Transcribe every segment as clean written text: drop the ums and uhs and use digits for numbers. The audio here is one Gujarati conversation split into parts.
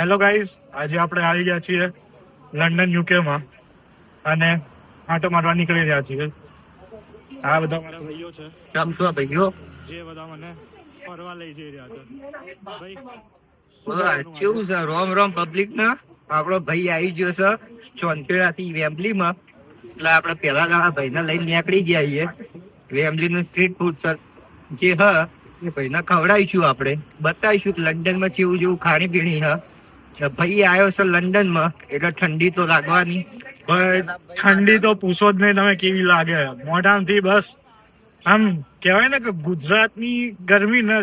હેલો ગાઈઝ, આજે આપણે આવી ગયા છીએ લંડન યુકેમાં અને આંટો મારવા નીકળી રહ્યા છીએ. આ બધા મારા ભાઈઓ છે. કેમ છો ભાઈઓ? જે બધા મને ફરવા લઈ જઈ રહ્યા છે. ભાઈ કેવું છે? રોમ રોમ પબ્લિક ના આપણો ભાઈ આવી ગયો છે ચોંતેડા થી વેમ્બલીમાં. એટલે આપણે પેલા દાડા ભાઈને લઈને નીકળી જઈએ. વેમ્બલી નું સ્ટ્રીટ ફૂડ સર જે હ એ ભાઈને ખવડાવીશું, આપણે બતાવીશું કે લંડનમાં જેવું જેવું ખાણી પીણી હ. ભાઈ આવ્યો છે લંડન માં એટલે ઠંડી તો લાગવાની. ભાઈ ઠંડી તો પૂછો જ નહીં તમે કેવી લાગે. મોઢામાંથી બસ આમ કહેવાય ને કે ગુજરાતની ગરમી ને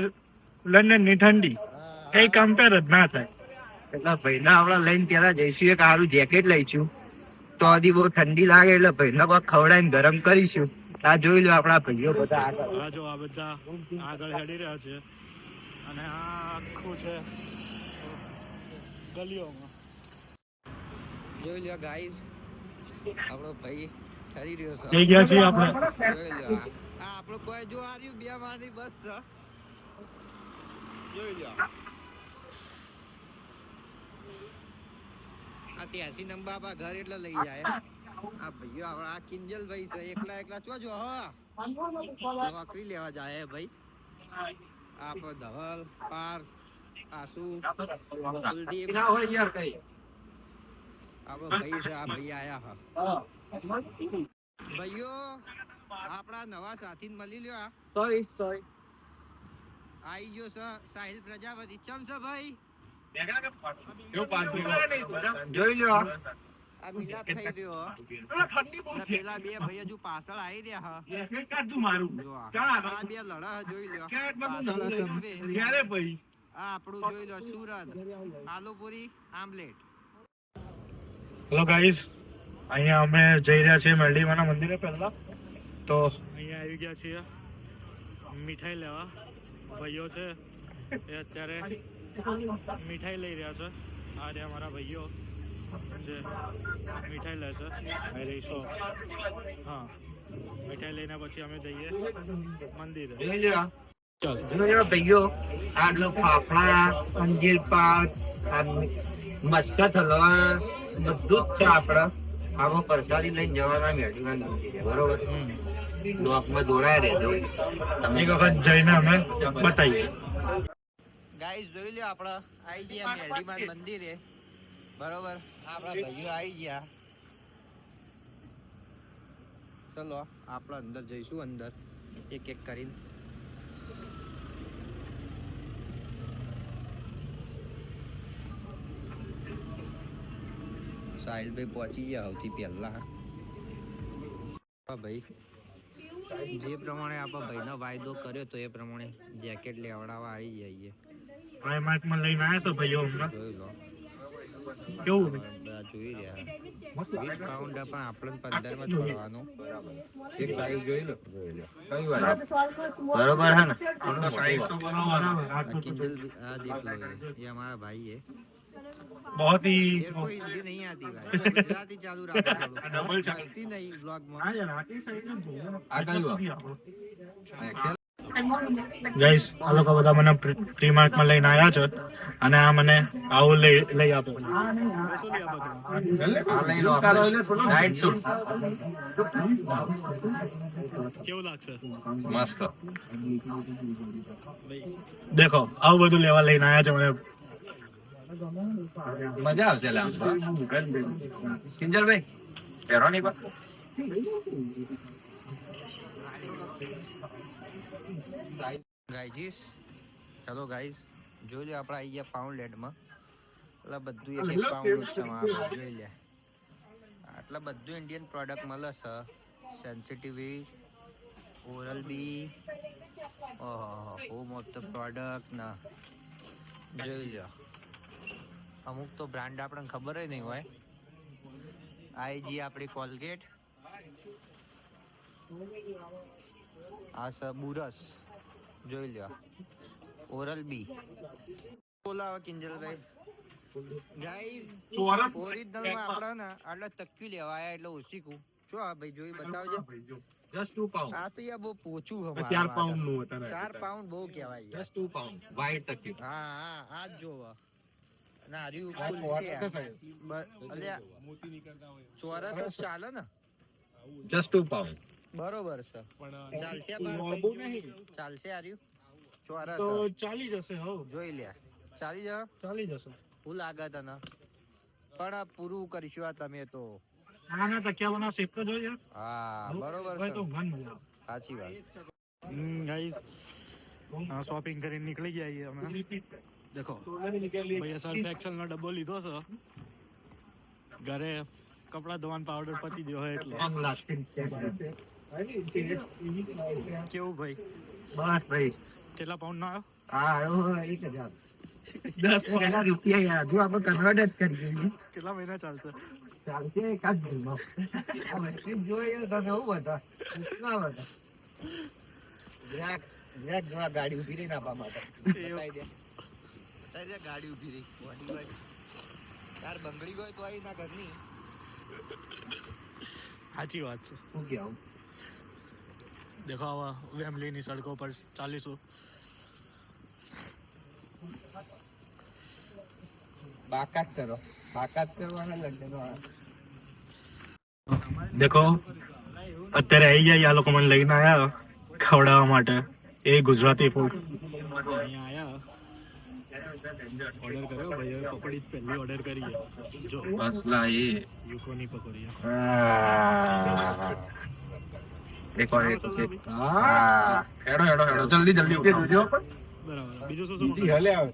લંડન ની ઠંડી કઈ કમ્પેર જ ના થાય. એટલે ભાઈને આપણે લઈને પેલા જઈશું, એક સારું જેકેટ લઈશું. તો હજી બહુ ઠંડી લાગે એટલે ભાઈને ખવડાવીને ગરમ કરીશું. આ જોઈ લો આપણા ભાઈઓ બધા આગળ. આ જો આ બધા આગળ હેડી રહ્યા છે અને આ આખું છે ગલીઓમાં. જોઈ લો ગાઈસ, આપણો ભાઈ ઠરી રહ્યો છે. થઈ ગયા છીએ આપણે. જોઈ લો આ આપણો કોઈ જો આ રહ્યું 2 માળની બસ છે. જોઈ લો આ 83 નંબર આપણા ઘર એટલે લઈ જાય. આ ભાઈઓ આપણા આ કિંજલ ભાઈ છે, એકલા એકલા ચો જો હા નોકરી લેવા જાય ભાઈ. આપણો ધવલ, પાર્થ, આસુ, કુલદીપ આપણો ભાઈ છે. આ ભાઈ આયા હા ભાઈઓ, આપણા નવા સાથી મળી લ્યો. સોરી આઈ ગયો છે સાહિલ પ્રજાપતિ. ચમ છે ભાઈ? જોઈ લો આ મિલાપ થઈ રહ્યો. પેલા બે ભાઈ હજુ પાછળ આવી રહ્યા હ. આ બે લડા જોઈ લો પાછળ સબવે. આ આપણું જોઈ લો Surat aloo puri omelette. Hello guys, અહીંયા અમે જઈ રહ્યા છીએ મેરડીમાના મંદિરે. પહેલા તો અહીંયા આવી ગયા છીએ મીઠાઈ લેવા. ભાઈઓ છે એ અત્યારે મીઠાઈ લઈ રહ્યા છે. આ રહ્યા અમારા ભાઈઓ જે મીઠાઈ લે છે. આ રહી શોપ. હા, મીઠાઈ લઈને પછી અમે જઈએ મંદિરે. ભાઈઓ આટલો ફાફડા, અંજીર પાક, મસ્કત હલવા બધું જ છે. આપડે આમાં પ્રસાદી લઈને જવાના મેરડીમાના મંદિરે, બરોબર? બ્લોકમાં જોડાય રહેજો. એક વખત જઈને અમે બતાવીએ. ગાઈસ જોઈ લો, આપણે આવી ગયા મેરડીમાન મંદિરે, બરોબર? આપણા ભાઈઓ આવી ગયા. ચલો આપણે અંદર જઈશું, અંદર એક એક કરીને. સાહિલભાઈ પહોંચી ગયા સૌથી પહેલા. ભાઈ જે પ્રમાણે આપણા ભાઈનો વાયદો કર્યો તો એ પ્રમાણે જેકેટ લેવડાવવા આવી જઈએ. પ્રાઇમાર્કમાં લઈને આવ્યા છો ભાઈઓ હમણાં. જોઈ લો કેવું બધા જોઈ રહ્યા. 20 પાઉન્ડ પણ આપણે 15 માં છોડવાનું. એક સાઈઝ જોઈ લો. બરોબર હે ને? સાઈઝ તો બરાબર. किंजल देख लो, ये हमारा भाई है. बहुत ही तेरे को हिंदी नहीं आती भाई, गुजराती चालू रखा डबल चलती नहीं ब्लॉग में. ગાઈસ, આ લોકો બધા મને પ્રીમાર્કમાં લઈને આવ્યા છે અને આ મને આવું લઈ આપો. કેવું લાગશે? મસ્ત. દેખો આવું બધું લેવા લઈને આવ્યા છે મને. મજા આવશે. કિંજલભાઈ પહેરો નહીં પણ. ગાઈઝ, હેલો ગાઈઝ, જોઈ લો આપણે આવી ગયા પાઉન્ડલેન્ડમાં. એટલે બધું એક એક પાઉન્ડ છે જોઈ લે. આટલા બધું ઇન્ડિયન પ્રોડક્ટ મળે છે. સેન્સિટિવી, Oral B, home of the product ના જોઈ લો. અમુક તો બ્રાન્ડ આપણને ખબર જ નહીં હોય. આઈજી આપણી કોલગેટ, આ છે બુરસ જોઈ લો. ઓરલ બી બોલાવા કિંજલભાઈ. ગાઈઝ ઓરિજિનલ માં આપડા ને આટલા તક્કી લેવા આયા એટલે ઓછીકું. શું આ ભાઈ જોઈ બતાવજો. Just 2 pound. આ તો યાર બહુ પોચું હે. 4 પાઉન્ડ નું હતા. 4 પાઉન્ડ બહુ કહેવાય યાર. Just 2 pound. વાઈટ તક્યું. હા હા આ જ જોવા. અને આર્યું ફૂલ છે અલ્યા ચોરસ જ ચાલે ને Just 2 pound. બરોબર છે ચાલશે આ બાર? ચાલશે આર્યું ચોરસ તો ચાલી જશે હો, જોઈ લે ચાલી જા ચાલી જશે. હું લાગે તને પણ આ પૂરું કરીશું આ તમે તો આના તકિયા બના શેપ તો જોઈએ. હા બરોબર ભાઈ છે તો મન મજા આવે. સાચી વાત ગાઈસ શોપિંગ કરીને નીકળી ગયા છીએ અમે. દેખો ભાઈ સર્ફ એક્સેલ નો ડબ્બો લીધો છે, ઘરે કપડા ધોવાનું પાવડર પતી ગયો હોય એટલે. કેવું ભાઈ, બસ ભાઈ કેટલા પાઉન્ડ નો આવ્યો? હા 10,000 રૂપિયા યાર જો આપણે કન્વર્ટ જ કરી દઈએ કેટલા મહિના ચાલશે? ચાલશે એકાદ દિવસમાં જોઈએ તો નવું હતા ના હતા જો આ ગાડી ઉભી રહી નાપા માટે બતાવી દે ગાડી ઉભી રહી બોડી હોય યાર બંગડી ગયો તો આવી ના ઘરની સાચી વાત છે. શું કહેવું દેખો આવા વેમ્બલીની સડકો પર ચાલીશું. બાકાત કરવાના લગ્ન દેખો અત્યારે આવી ગયા આ લોકો મને લઈને આયા ખવડાવવા માટે. એ ગુજરાતી ફૂડ અહીંયા આયા ઓર્ડર કર્યો ભાઈ. પકોડી પહેલી ઓર્ડર કરી જો Masla ye. યુકોની પકોડી. એક और एक हेडो जल्दी બરાબર. બીજું શું શું મંગાવ્યું?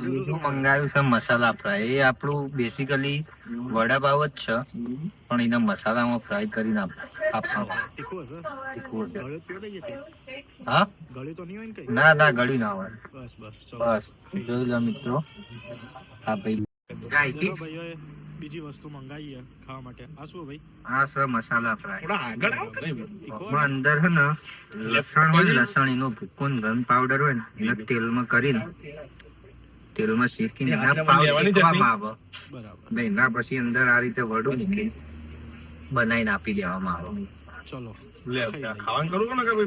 બીજું મંગાવ્યું છે મસાલા ફ્રાય. એ આપણું બેસિકલી વડાપાવ જ છે પણ એના મસાલામાં ફ્રાય કરીને આપવાનું. તીખું હશે? તીખું છે. ગળ્યું તો નહીં કઈ? હા ગળ્યું તો નહીં હોય ને કઈ? ના ગળ્યું ના હોય. બસ ચલો. બસ જોઈ લો મિત્રો આ ભાઈ ચલો ભાઈઓએ બીજી વસ્તુ મંગાવી છે ખાવા માટે. આ શું ભાઈ? આ છે મસાલા ફ્રાય. તીખો એમાં અંદર છે ને લસણ હોય ને, લસણ એનો ભૂકો ને ગન પાવડર હોય ને એને તેલમાં કરીને તેલમાં શેકીને એના પાવ શેકવામાં આવે. બરાબર. ને એના પછી અંદર આ રીતે વડું મૂકી બનાવીને આપી દેવામાં આવે. ચલો खावन करूँगा ना कभी